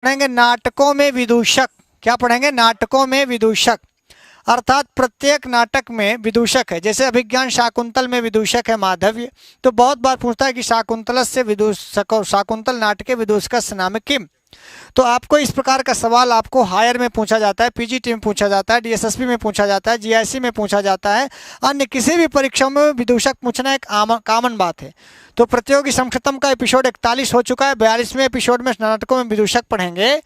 पढ़ेंगे नाटकों में विदूषक। क्या पढ़ेंगे? नाटकों में विदूषक, अर्थात प्रत्येक नाटक में विदूषक है। जैसे अभिज्ञान शाकुंतल में विदूषक है माधव्य, तो बहुत बार पूछता है कि शाकुंतलस्य विदूषको शाकुंतल नाटके विदूषकस्य नाम किम। तो आपको इस प्रकार का सवाल आपको हायर में पूछा जाता है, पीजीटी में पूछा जाता है, डीएसएसपी में पूछा जाता है, जीआईसी में पूछा जाता है, अन्य किसी भी परीक्षाओं में विदूषक पूछना एक कॉमन बात है। तो प्रतियोगी समक्षतम का एपिसोड 41 हो चुका है। 42वें एपिसोड में नाटकों में विदूषक पढ़ेंगे।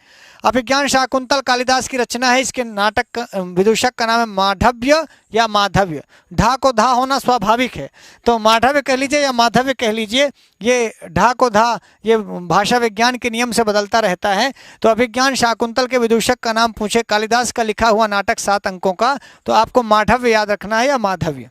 अभिज्ञान शाकुंतल कालिदास की रचना है। इसके नाटक विदूषक का नाम है माधव्य या माधव्य। ढा को धा होना स्वाभाविक है, तो माधव्य कह लीजिए या माधव्य कह लीजिए। ये ढा को धा ये भाषा विज्ञान के नियम से बदलता रहता है। तो अभिज्ञान शाकुंतल के विदूषक का नाम पूछे, कालिदास का लिखा हुआ नाटक 7 अंकों का, तो आपको माधव्य याद रखना है या माधव्य।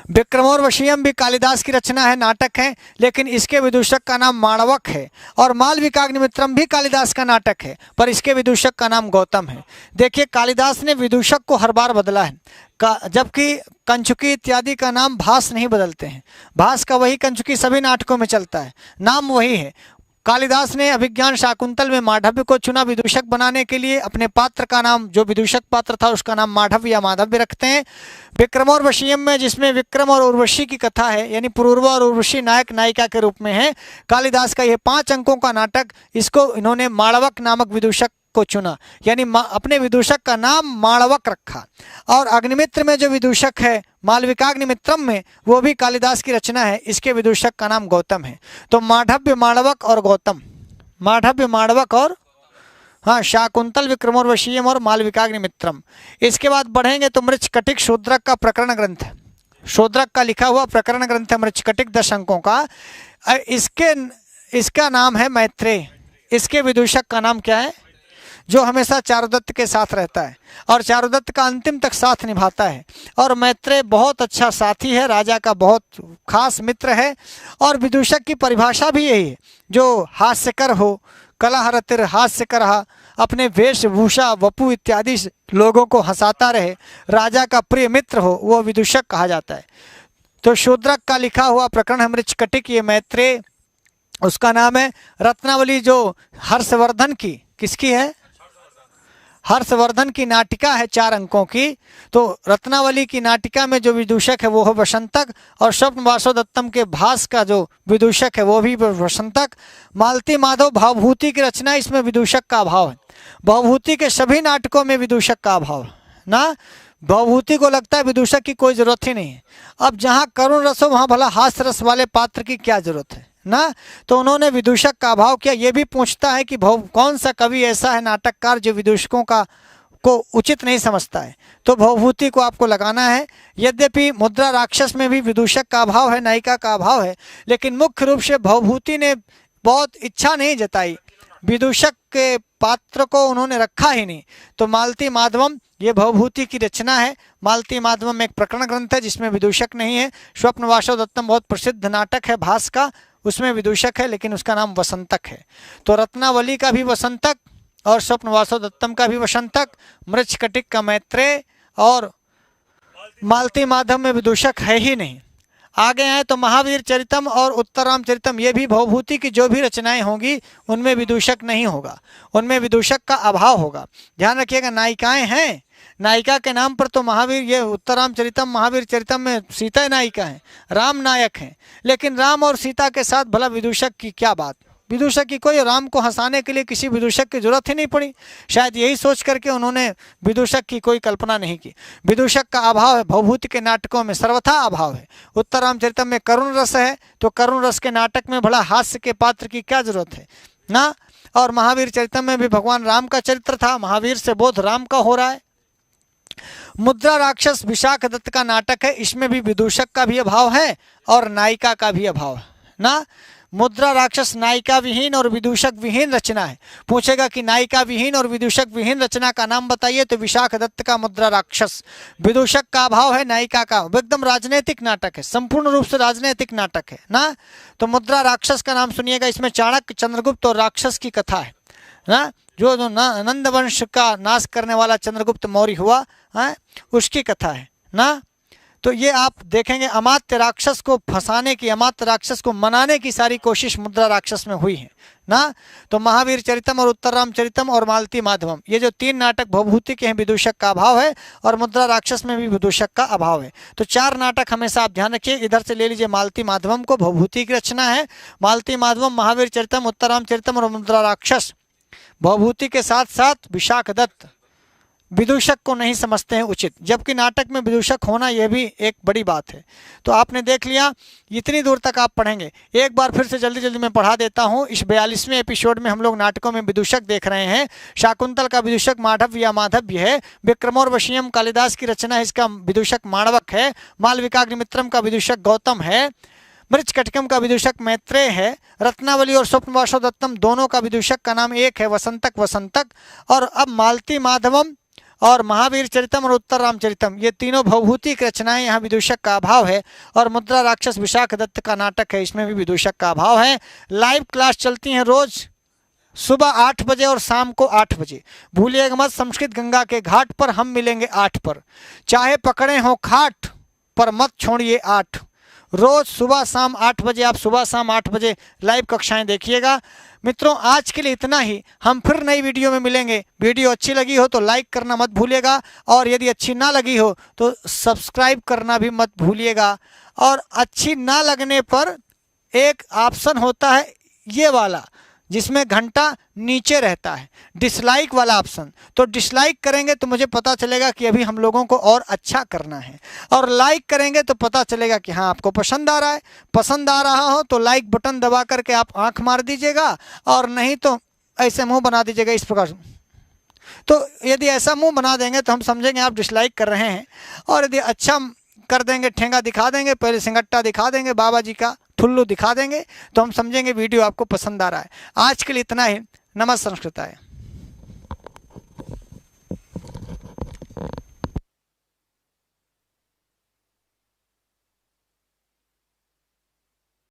विक्रमोर्वशीयम भी कालिदास की रचना है, नाटक है, लेकिन इसके विदूषक का नाम माणवक है। और मालविकाग्निमित्रम भी कालिदास का नाटक है, पर इसके विदूषक का नाम गौतम है। देखिए कालिदास ने विदूषक को हर बार बदला है, जबकि कंचुकी इत्यादि का नाम भास नहीं बदलते हैं। भास का वही कंचुकी सभी नाटकों में चलता है, नाम वही है। कालिदास ने अभिज्ञान शाकुंतल में माधव्य को चुना विदूषक बनाने के लिए। अपने पात्र का नाम, जो विदूषक पात्र था, उसका नाम माधव्य या माधव्य रखते हैं। विक्रमोर्वशीयम में, जिसमें विक्रम और उर्वशी की कथा है, यानी पुरूरवा और उर्वशी नायक नायिका के रूप में है, कालिदास का यह 5 अंकों का नाटक, इसको इन्होंने माणवक नामक विदूषक को चुना, यानी अपने विदूषक का नाम माणवक रखा। और अग्निमित्र में जो विदूषक है मालविकाग्निमित्रम में, वो भी कालिदास की रचना है, इसके विदूषक का नाम गौतम है। तो माधव्य माणवक और गौतम, माधव्य माणवक और हाँ शाकुंतल विक्रमोर्वशीयम और मालविकाग्निमित्रम। इसके बाद बढ़ेंगे तो मृच्छकटिक शूद्रक का प्रकरण ग्रंथ है, शूद्रक का लिखा हुआ प्रकरण ग्रंथ है मृच्छकटिक 10 अंकों का। इसका नाम है मैत्रेय। इसके विदूषक का नाम क्या है? जो हमेशा चारुदत्त के साथ रहता है और चारुदत्त का अंतिम तक साथ निभाता है। और मैत्रेय बहुत अच्छा साथी है, राजा का बहुत खास मित्र है। और विदूषक की परिभाषा भी यही है, जो हास्यकर हो, कलहरतिर हास्यकर, अपने वेशभूषा वपु इत्यादि लोगों को हंसाता रहे, राजा का प्रिय मित्र हो, वो विदूषक कहा जाता है। तो शूद्रक का लिखा हुआ प्रकरण है मृच्छकटिक, ये मैत्रेय। उसका नाम है रत्नावली, जो हर्षवर्धन की, किसकी है? हर्षवर्धन की नाटिका है 4 अंकों की। तो रत्नावली की नाटिका में जो विदूषक है वो है वसंतक, और स्वप्न वासोदत्तम के भास का जो विदूषक है वो भी वसंतक। मालती माधव भावभूति की रचना, इसमें विदूषक का अभाव है। भावभूति के सभी नाटकों में विदूषक का अभाव है ना। भावभूति को लगता है विदूषक की कोई जरूरत ही नहीं है। अब जहाँ करुण रस हो वहाँ भला हास्य रस वाले पात्र की क्या जरूरत है ना। तो उन्होंने विदूषक का अभाव किया। ये भी पूछता है कि कौन सा कवि ऐसा है नाटककार जो विदूषकों को उचित नहीं समझता है, तो भवभूति को आपको लगाना है। यद्यपि मुद्रा राक्षस में भी विदूषक का अभाव है, नायिका का अभाव है, लेकिन मुख्य रूप से भवभूति ने बहुत इच्छा नहीं जताई, विदूषक के पात्र को उन्होंने रखा ही नहीं। तो मालती माधवम ये भवभूति की रचना है। मालती माधवम में एक प्रकरण ग्रंथ है जिसमें विदूषक नहीं है। स्वप्न वासोदत्तम बहुत प्रसिद्ध नाटक है भास का, उसमें विदूषक है, लेकिन उसका नाम वसंतक है। तो रत्नावली का भी वसंतक और स्वप्न वासोदत्तम का भी वसंतक, मृच्छकटिक का मैत्रेय और मालती माधव में विदूषक है ही नहीं। आगे आए तो महावीर चरितम और उत्तराम चरितम, ये भी भवभूति की जो भी रचनाएं होंगी उनमें विदूषक नहीं होगा, उनमें विदूषक का अभाव होगा। ध्यान रखिएगा, नायिकाएं हैं, नायिका के नाम पर तो महावीर, ये उत्तराम चरितम महावीर चरितम में सीता नायिका है, राम नायक हैं, लेकिन राम और सीता के साथ भला विदूषक की क्या बात। विदूषक की कोई, राम को हंसाने के लिए किसी विदूषक की जरूरत ही नहीं पड़ी। शायद यही सोच करके उन्होंने विदूषक की कोई कल्पना नहीं की। विदूषक का अभाव है, भवभूति के नाटकों में सर्वथा अभाव है। उत्तरामचरितम में करुण रस है, तो करुण रस के नाटक में भला हास्य के पात्र की क्या जरूरत है ना। और महावीर चरितम में भी भगवान राम का चरित्र था, महावीर से बोध राम का हो रहा है। मुद्रा राक्षस विशाख दत्त का नाटक है, इसमें भी विदूषक का भी अभाव है और नायिका का भी अभाव है ना। मुद्रा राक्षस नायिका विहीन और विदूषक विहीन रचना है। पूछेगा कि नायिका विहीन और विदूषक विहीन रचना का नाम बताइए, तो विशाख दत्त का मुद्रा राक्षस। विदूषक का अभाव है, नायिका का, एकदम राजनीतिक नाटक है, संपूर्ण रूप से राजनीतिक नाटक है ना। तो मुद्रा राक्षस का नाम सुनिएगा, इसमें चाणक्य, चंद्रगुप्त और राक्षस की कथा है ना। जो नंद वंश का नाश करने वाला चंद्रगुप्त मौर्य हुआ है, उसकी कथा है ना। तो ये आप देखेंगे अमात्य राक्षस को फंसाने की, अमात्य राक्षस को मनाने की सारी कोशिश मुद्रा राक्षस में हुई है ना। तो महावीर चरितम और उत्तर रामचरितम और मालती माधवम, ये जो 3 नाटक भवभूति के हैं, विदूषक का अभाव है, और मुद्रा राक्षस में भी विदूषक का अभाव है। तो 4 नाटक हमेशा आप ध्यान रखिए। इधर से ले लीजिए मालती माधवम को, भवभूति की रचना है। मालती माधवम, महावीर चरितम, उत्तर रामचरितम और मुद्रा राक्षस भवभूति के साथ साथ विशाख दत्त विदूषक को नहीं समझते हैं उचित, जबकि नाटक में विदूषक होना यह भी एक बड़ी बात है। तो आपने देख लिया, इतनी दूर तक आप पढ़ेंगे। एक बार फिर से जल्दी जल्दी मैं पढ़ा देता हूँ। इस 42वें एपिसोड में हम लोग नाटकों में विदूषक देख रहे हैं। शाकुंतल का विदूषक माधव्य या माधव्य है। विक्रमोर्वशीयम कालिदास की रचना है, इसका विदूषक माणवक है। मालविकाग्निमित्रम का विदूषक गौतम है। मृच्छकटिकम का विदूषक मैत्रेय है। रत्नावली और स्वप्नवासव दत्तम दोनों का विदूषक का नाम एक है, वसंतक वसंतक। और अब मालती माधवम और महावीर चरितम और उत्तर रामचरितम, ये तीनों भवभूति की रचनाएं, यहाँ विदूषक का अभाव है। और मुद्रा राक्षस विशाख दत्त का नाटक है, इसमें भी विदूषक का अभाव है। लाइव क्लास चलती हैं रोज सुबह 8 बजे और शाम को 8 बजे। भूलिएगा मत, संस्कृत गंगा के घाट पर हम मिलेंगे 8 पर। चाहे पकड़े हो खाट पर मत छोड़िए 8। रोज सुबह शाम 8 बजे, आप सुबह शाम 8 बजे लाइव कक्षाएं देखिएगा। मित्रों, आज के लिए इतना ही। हम फिर नई वीडियो में मिलेंगे। वीडियो अच्छी लगी हो तो लाइक करना मत भूलिएगा, और यदि अच्छी ना लगी हो तो सब्सक्राइब करना भी मत भूलिएगा। और अच्छी ना लगने पर एक ऑप्शन होता है ये वाला, जिसमें घंटा नीचे रहता है, डिसलाइक वाला ऑप्शन। तो डिसलाइक करेंगे तो मुझे पता चलेगा कि अभी हम लोगों को और अच्छा करना है, और लाइक करेंगे तो पता चलेगा कि हाँ आपको पसंद आ रहा है। पसंद आ रहा हो तो लाइक बटन दबा करके आप आंख मार दीजिएगा, और नहीं तो ऐसे मुंह बना दीजिएगा इस प्रकार। तो यदि ऐसा मुंह बना देंगे तो हम समझेंगे आप डिसलाइक कर रहे हैं। और यदि अच्छा कर देंगे, ठेंगा दिखा देंगे, पहले सिंगट्टा दिखा देंगे, बाबा जी का ठुल्लू दिखा देंगे, तो हम समझेंगे वीडियो आपको पसंद आ रहा है। आज के लिए इतना ही। नमस्कार संस्कृताय।